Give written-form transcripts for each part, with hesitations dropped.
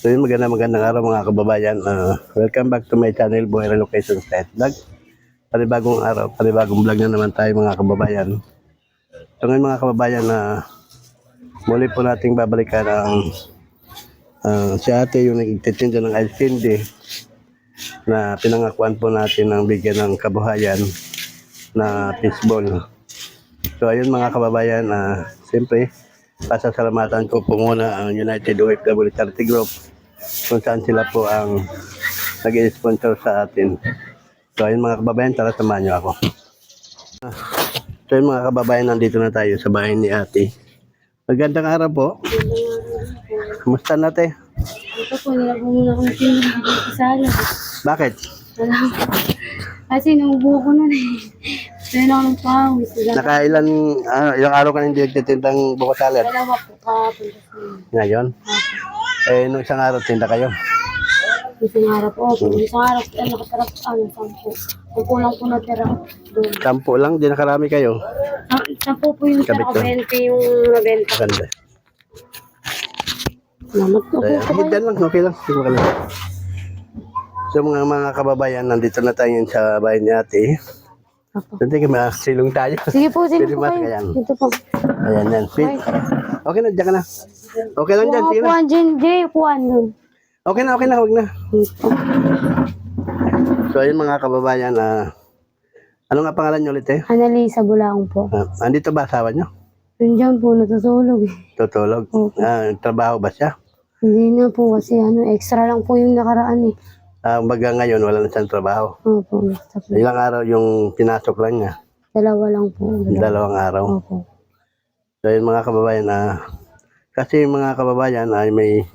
So yun, magandang araw mga kababayan. Welcome back to my channel, Buhay Relocation Site Vlog. Panibagong araw, panibagong vlog na naman tayo mga kababayan. So ngayon mga kababayan, muli po nating babalikan ang si ate yung nagtitinda ng ice candy na pinangakuan po natin ng bigyan ng kabuhayan na fishball. So ayun mga kababayan, siyempre pasasalamatan ko po muna ang United OFW Charity Group kung saan sila po ang nag-sponsor sa atin. So ayun mga kababayan, tara samahan nyo ako. So ayun mga kababayan, nandito na tayo sa bahay ni ate. Magandang araw po. Kumusta natin? Ito po, nilagong muna kong pinag-isala. Bakit? Kasi naubo ko na eh. Kaya na ako ng pawis. Ilang araw ka na hindi nagtitindang buko salad? Dalawa po kahapon. Ngayon? Nung isang araw tinda kayo? Isang araw po. Isang araw po, nakatarap sampu. Sampu lang po natira doon. 10 lang? Di nakarami kayo? Sampu po yung tira ko, 20 yung nabenta. Ganda. Salamat po. Dyan lang, okay lang. Sige ka lang. So mga kababayan, nandito na tayo sa bahay ni ate. Hindi ka silong tayo. Sige po, sige Pwede po ba kayo. kaya? Dito po. Ayan, yan. Okay na, dyan ka na. Okay lang dyan, sige na. Upuan dyan, Jay. Upuan dun. Okay na, huwag na. Dito. So ayun mga kababayan, ano nga pangalan nyo ulit eh? Annalisa Bulaong po. Andito ba asawa nyo? Yun dyan po, natutulog eh. Tutulog? Trabaho ba siya? Hindi na po kasi extra lang po yung nakaraan eh. Baga ngayon, wala na siyang trabaho. Opo, basta po. Ilang araw yung pinasok lang niya? Dalawa lang po. 2 araw. Opo. So yun mga kababayan, kasi mga kababayan ay may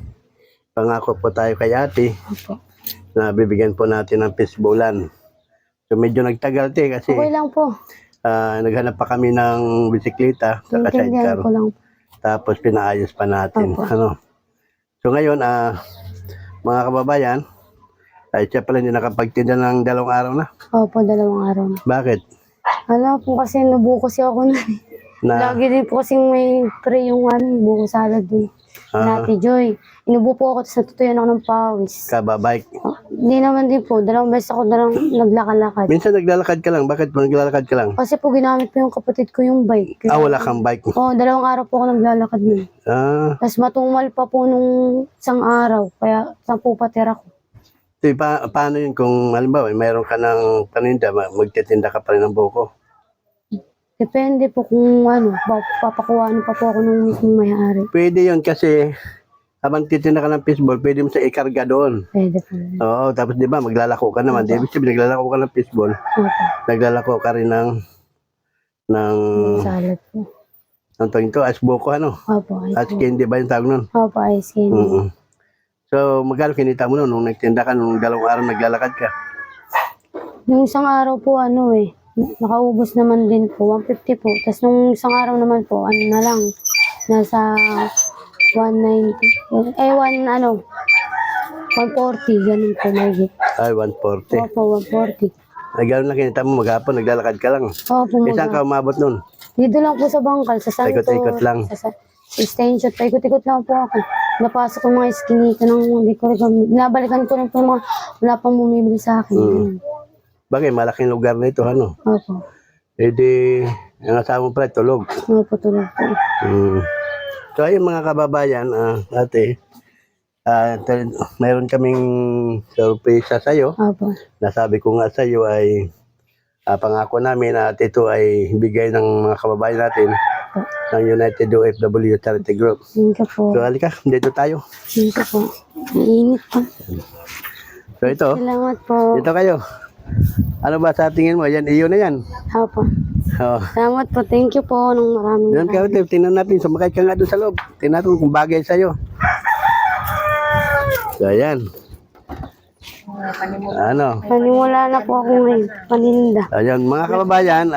pangako po tayo kay ate Opo. na bibigyan po natin ng fishbowlan. So medyo nagtagal kasi Okay lang po. naghanap pa kami ng bisikleta sa sidecar. Intindihan ko lang. Tapos pinaayos pa natin. Opo. So ngayon, mga kababayan, ay siya pala hindi nakapagtinda ng 2 araw na. Opo, 2 araw na. Bakit? Wala po kasi nabuko kasi ako na. Lagi din po kasi may pre yung buko salad din. Nati Joy. Inubo po ako tapos natutuyan ako ng pawis. Kababike. Hindi naman din po. 2 beses ako naglalakad. Minsan naglalakad ka lang. Bakit mo naglalakad ka lang? Kasi po ginamit po yung kapatid ko yung bike. Wala kang bike. Oo, 2 araw po ako naglalakad nun. Tapos matumal pa po nung isang araw. Kaya 10 patira ko. So, paano yun kung halimbawa mayroon ka ng paninda, magtitinda ka pa rin ng buko? Depende po kung papakuhaan pa po ako ng mismong may-ari. Pwede yun kasi habang titinda ka ng fishball, pwede mo sa ikarga doon. Pwede po. Oo, tapos di ba maglalako ka naman. Di ba naglalako ka ng fishball, Opo. naglalako ka rin ng Salad po. ang tawag ito, ice buko Opo, ice Ice candy ba yung tawag nun? Opo, ice candy. So, magkano kinita mo nung nagtinda ka, nung 2 araw naglalakad ka? Yung isang araw po, nakaubos naman din po, 150 po. Tapos nung isang araw naman po, na lang, nasa 190. 140, ganun po, may Ay, 140. Opo, 140. Ay, gano'n lang kinita mo, maghapon, naglalakad ka lang. Opo, Saan ka umabot nun? dito lang po sa bangkal, sa Santo. Ikot-ikot lang. Sa extension, paikot-ikot lang po ako. Napasok ko mga iskinita ng hindi ko rin. Nabalikan ko rin po mga wala pang bumibili sa akin. Bagay, malaking lugar na ito, Opo. Eh di, ang asawa mo pala, tulog. Opo, tulog po. So ayun mga kababayan, ate, mayroon kaming sorpresa sa'yo. Opo. Nasabi ko nga sa'yo ay pangako namin at ito ay bigay ng mga kababayan natin ng United OFW Charity Group. Thank you po. So halika, dito tayo. Thank you po. Mainit pa. So ito, Salamat po. dito kayo. Ano ba sa tingin mo? Yan, iyo na yan. Opo. Oh. Salamat po. Thank you po ng maraming Doon ka, tingnan natin. Sumakay ka nga doon sa loob. Tingnan natin kung bagay sa'yo. So, ayan. Panimula na po ako ngayon. Paninda. Ayan, mga kababayan,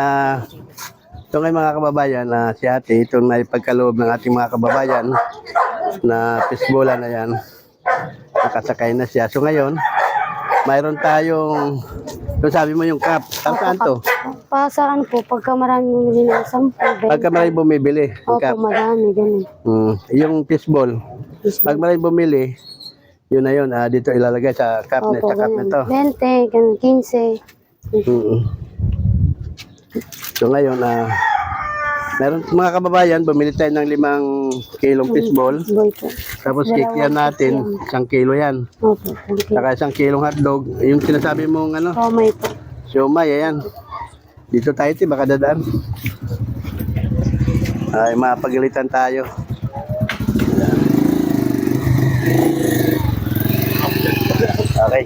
ito ngayon mga kababayan, si ate, itong naipagkaloob ng ating mga kababayan na fishbowlan na yan. Nakasakay na siya. So ngayon, mayroon tayong, kung sabi mo yung cup, saan to? Saan po, pagka maraming bumili ng 10, Pagka maraming bumibili, yung Opo, cup. madami, ganun. Yung fishball. Pag maraming bumili, Yun na yun, dito ilalagay sa cup, Opo, sa cup na to. 20, ganun, 15. Mm. So ngayon, meron mga kababayan, bumili tayo ng 5 kilong fishball. Boy po. Tapos kikiyan natin, 1 kilo yan. Opo, thank you. Saka 1 kilong hotdog. Yung sinasabi mong Kamay po. siomay, ayan. Dito tayo, baka dadaan. Ay, mapagalitan tayo. Ayan. Okay.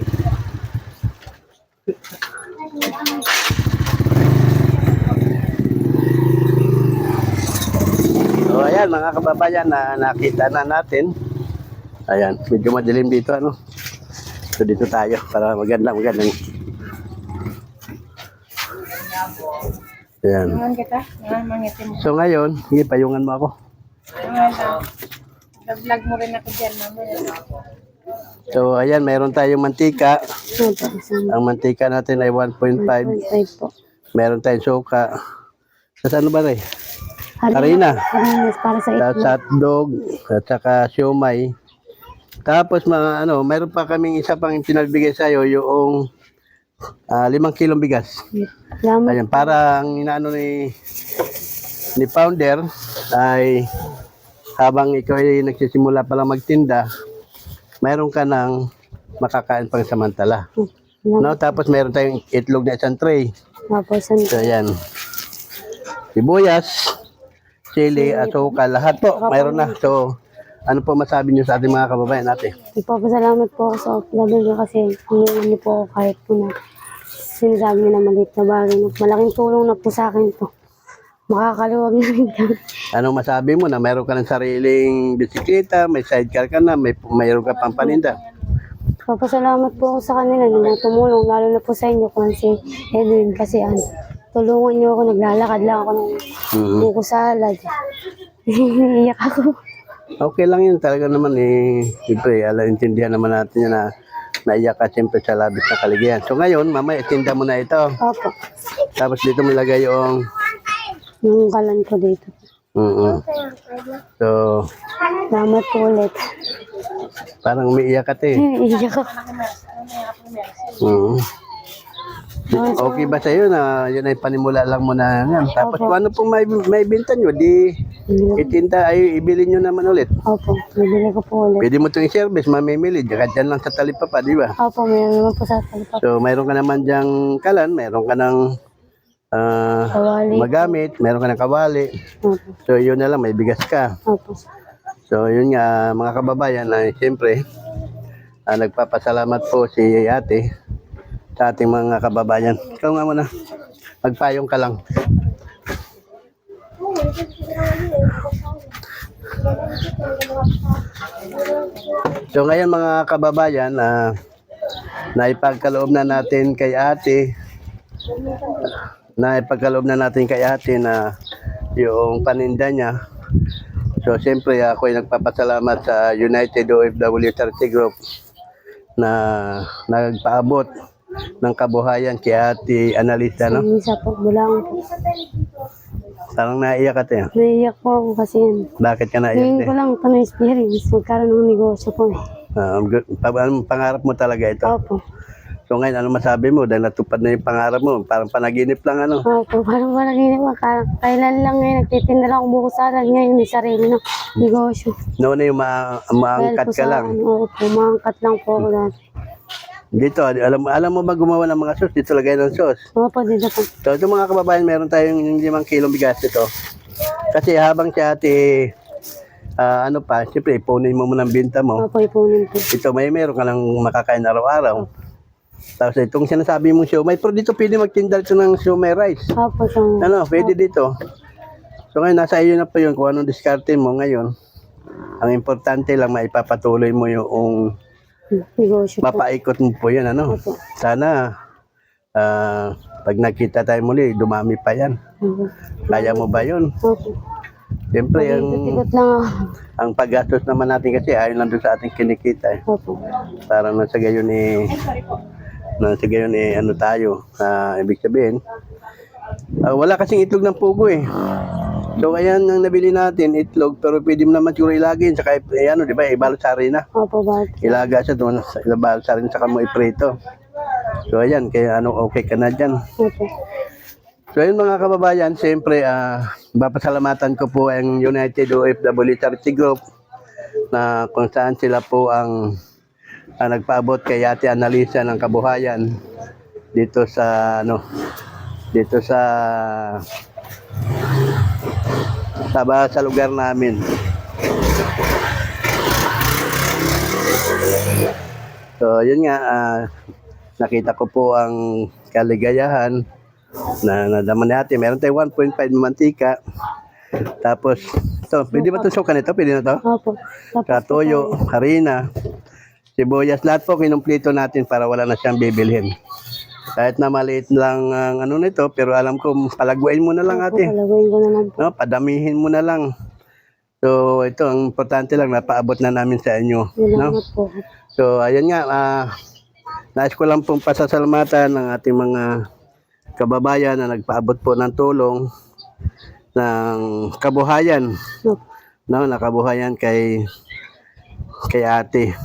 So, ayan, mga kababayan, nakita na natin. Ayan, medyo madilim dito, So, dito tayo para magandang. Ayan. Ngayon kita, ngayon mangitim mo. So, ngayon, sige, payungan mo ako. Nag-vlog mo rin ako dyan, mamaya. So, ayan, mayroon tayong mantika. Opo, isang Ang mantika natin ay 1.5. 1.5 po. Meron tayong suka. Sa ano ba rin? Harina. Harina. Harina para sa Tapos itlog. hotdog, at saka siomay. Tapos mayroon pa kaming isa pang pinagbigay sa'yo, yung 5 kilong bigas. Salamat. Ayan, para ang inaano ni founder ay habang ikaw ay nagsisimula pa lang magtinda, mayroon ka ng makakain pang samantala. No, tapos meron tayong itlog na isang tray. Opo, isang So, ayan. Sibuyas, chili, asukal, lahat po, mayroon na. So, ano po masabi niyo sa ating mga kababayan natin? Ipapasalamat po ako sa upload niyo kasi hinihingan niyo po ako kahit po na sinasabi niyo na maliit na bagay. Malaking tulong na po sa akin to. Makakaluwag na rin kami. Anong masabi mo na mayroon ka ng sariling bisikleta, may sidecar ka na, mayroon ka pang paninda? Papasalamat po ako sa kanila na tumulong, lalo na po sa inyo kung si Edwin kasi tulungan niyo ako, naglalakad lang ako ng buko salad. Iiyak ako. Okay lang yun, talaga naman siyempre, intindihan naman natin yun na naiyak ka siyempre sa labis na kaligayahan. So ngayon, mamaya, itinda mo na ito. Opo, Tapos dito mo ilagay yung yung kalan ko dito. So, Salamat po ulit. parang umiiyak ka Iiyak ako. Okay ba sa'yo na yun ay panimula lang mo na yan? Tapos kung ano pong may binta nyo, di itinda ay ibili nyo naman ulit. Opo, bibili ko po ulit. Pwede mo itong i-service, mamimili. Diyan dyan lang sa talipapa, di ba? Opo, mayroon naman po sa talipap. So, mayroon ka naman dyang kalan, mayroon ka ng Kawali. magamit, mayroon ka ng kawali. Opo, So, yun na lang, may bigas ka. opo. So, yun nga, mga kababayan, siyempre, nagpapasalamat po si ate sa ating mga kababayan. Ikaw nga muna, magpayong ka lang. So, ngayon mga kababayan, naipagkaloob na natin kay ate, na yung paninda niya. So, siyempre ako ay nagpapasalamat sa United OFW Charity Group na nagpaabot ng kabuhayan kay Ate Analisa, no? Isa po, bulang po. Parang naiyak ka tayo. Naiiyak po ako kasi yan. Bakit ka naiyak Ngayon tayo? ko lang ito na-experience. Magkaroon ng negosyo po eh. Anong pangarap mo talaga ito? Opo. So ngayon, ano masabi mo? Dahil natupad na yung pangarap mo. Parang panaginip lang, ano? Opo, parang naginip ko. Kailan lang ngayon, nagtitinda lang akong buko salad. Ngayon, may sarili na negosyo. Noon na yung maangkat Dahil po ka lang. Opo, maangkat lang po ako dati. Dito, alam mo ba gumawa ng mga sauce? Dito lagay ng sauce. Opo, dito po. So ito mga kababayan, meron tayong 5 kilong bigas ito. Kasi habang si ate, siyempre ipunin mo muna ang binta mo. Opo, ipunin po. Ito meron ka lang makakain araw-araw. Tapos itong sinasabi mong siomay, pero dito pwede magtinda ito ng siomay rice. Opo, Pwede dito. So ngayon, nasa iyo na po yun kung anong diskarte mo ngayon. Ang importante lang, maipapatuloy mo yung negosyo po. mapaikot mo po yun, Opo. Sana, pag nakita tayo muli, dumami pa yan. Opo. Kaya mo ba yun? Opo. Siyempre, Ikot lang ako. ang paggastos naman natin kasi ayon lang doon sa ating kinikita. Opo. Para nang sa gayon tayo. Ibig sabihin, wala kasing itlog ng pugo eh. So ayan ang nabili natin, itlog, pero pwede mo naman siguro ilagin, saka ano, di ba, ibalot sa harina. Opo, bakit? Ilaga siya doon, ibalot sa harina, saka mo iprito. So ayan, kaya ano, okay ka na dyan. Opo. So ayun mga kababayan, siyempre, papasalamatan ko po ang United OFW Charity Group na kung saan sila po ang nagpaabot kay Ate Annalisa ng kabuhayan dito sa sa lugar namin. So yun nga, nakita ko po ang kaligayahan na nadama ni ate. Meron tayong 1.5 na mantika. Tapos, ito, pwede ba itong suka nito? Pwede na to? Opo. Katoyo, harina, sibuyas, lahat po kinumplito natin para wala na siyang bibilhin. Kahit na maliit lang ang ano nito, pero alam ko, palaguin mo na lang ate. Palaguin ko naman po. No, padamihin mo na lang. So, ito, ang importante lang, napaabot na namin sa inyo. No? Salamat po. So, ayan nga, nais ko lang pong pasasalamatan ng ating mga kababayan na nagpaabot po ng tulong ng kabuhayan. Opo. No, nakabuhayan kay ate.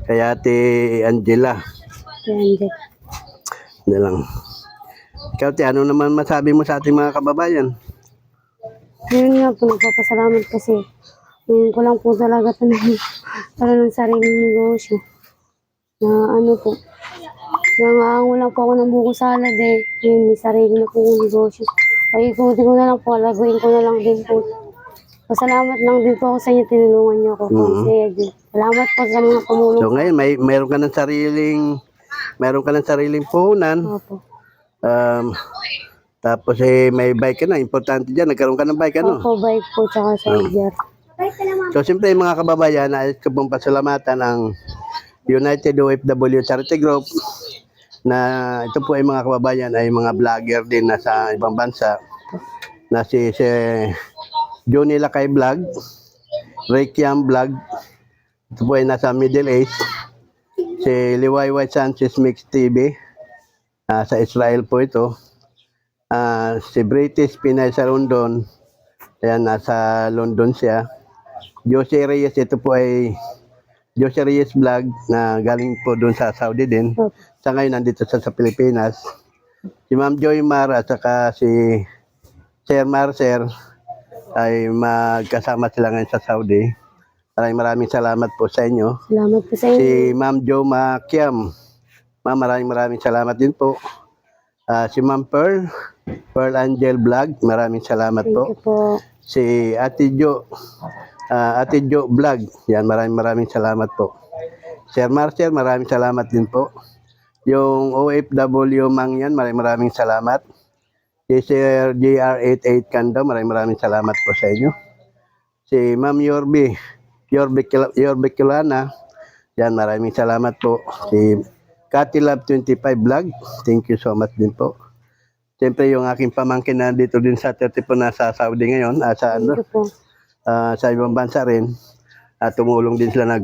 Kay ate Angela. Yan, Na lang. Ikaw, te, ano naman masabi mo sa ating mga kababayan? Yun nga po, nagpapasalamat kasi ngayon ko lang po talaga para ng sariling negosyo. Na ano po, nangango lang po ako ng buko salad eh. Ngayon may sarili na po yung negosyo. Ay, ikutin ko na lang po, laguin ko na lang din po. Pasalamat lang din po ako sa inyo, tinulungan niyo ako. Kasi salamat po sa mga tumulong. So ngayon, mayroon ka ng sariling puhunan. Opo. Tapos may bike ka na. Importante dyan, nagkaroon ka ng bike, ano? Opo, bike po, tsaka charger. So, siyempre, mga kababayan, nais ko pong pasalamatan ang United OFW Charity Group na ito po ay mga kababayan ay mga vlogger din na sa ibang bansa na si Johnny Lakay Vlog, Rekiam Vlog, ito po ay nasa Middle East, si Liwayway Sanchez Mix TV, sa Israel po ito, si British Pinay sa London, ayan, nasa London siya. Jose Reyes, ito po ay Jose Reyes Vlog na galing po doon sa Saudi din. Opo. Sa ngayon, nandito sa Pilipinas. Si Ma'am Joy Mar at saka si Sir Marcer ay magkasama sila ngayon sa Saudi. Maraming salamat po sa inyo. Salamat po sa inyo. Si Ma'am Jo Makiam, Ma'am, maraming salamat din po. Si Ma'am Pearl Angel Vlog, maraming salamat Thank po. you po. Si Ate Jo Vlog, yan, maraming salamat po. Sir Marcel, maraming salamat din po. Yung OFW Mang yan, maraming salamat. Si Sir JR88 Kando, maraming salamat po sa inyo. Si Ma'am Yorbe Kilana, yan, maraming salamat po. Si Cathy Love 25 Vlog, thank you so much din po. Siyempre yung aking pamangkin na dito din sa 30 po na sa Saudi ngayon, Thank you po. sa ibang bansa rin. Tumulong din sila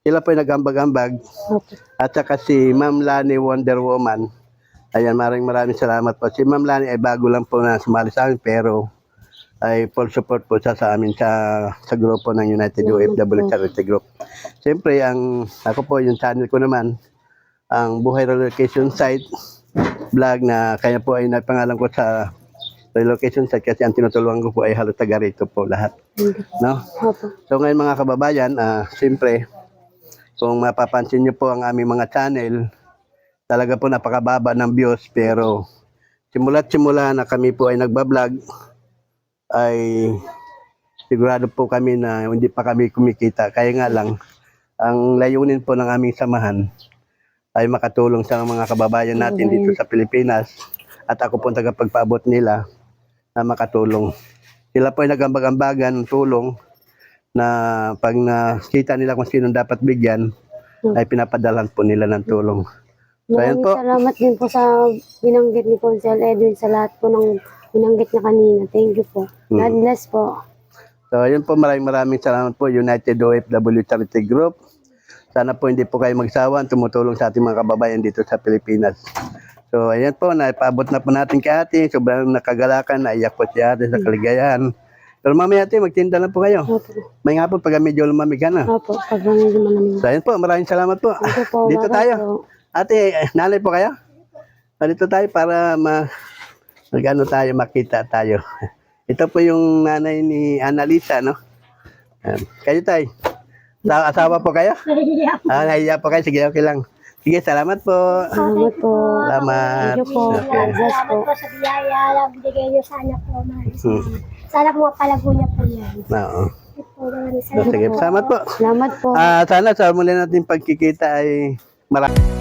sila po ay nag-ambag-ambag. Opo. At saka si Ma'am Lani Wonder Woman. Ayan, maraming salamat po. Si Ma'am Lani ay bago lang po na sumali sa amin, pero ay full support po siya sa amin sa grupo ng United OFW Charity Group. Siyempre, ako po, yung channel ko naman, ang Buhay Relocation Site vlog na kaya po ay napangalan ko sa relocation site kasi ang tinutulungan ko po ay halos taga rito po lahat. No? Opo. So ngayon mga kababayan, siyempre, kung mapapansin niyo po ang aming mga channel, talaga po napakababa ng views, pero simula na kami po ay nagbablog, ay sigurado po kami na hindi pa kami kumikita. Kaya nga lang, ang layunin po ng aming samahan ay makatulong sa mga kababayan natin dito sa Pilipinas, at ako po tagapagpaabot nila na makatulong. Sila po ay nagambag-ambagan ng tulong na pag nakita nila kung sino dapat bigyan, ay pinapadalhan po nila ng tulong. So, ayan Maraming po. salamat din po sa binanggit ni Consel Edwin sa lahat po ng binanggit niya kanina. Thank you po. God bless po. So, ayun po, maraming salamat po, United OFW Charity Group. Sana po hindi po kayo magsawang tumutulong sa ating mga kababayan dito sa Pilipinas. So, ayan po, naipaabot na po natin kay ate. Sobrang nakagalakan, naiyak po si ate sa kaligayahan. Pero mamaya ate, magtinda na po kayo. Opo. May nga po pag medyo lumamig ka na. Opo, pag hindi malamig. So, ayan po, maraming salamat po. Ito po, Dito baka tayo. po. Ate, nanay po kayo? Dito tayo para magano tayo, makita tayo. Ito po yung nanay ni Annalisa, no? Kayo tayo. Asawa po kayo? Nahiya po kayo. Sige, okay lang. Sige, salamat po. Salamat po. Salamat. Thank you po. Okay. God bless po. Salamat po sa biyaya na binigay niyo sana po. Hmm. Sana po mapalago niya po yan. Oo. Po, maraming salamat. Sige, salamat po. Salamat po. Sana sa muli natin pagkikita ay marami.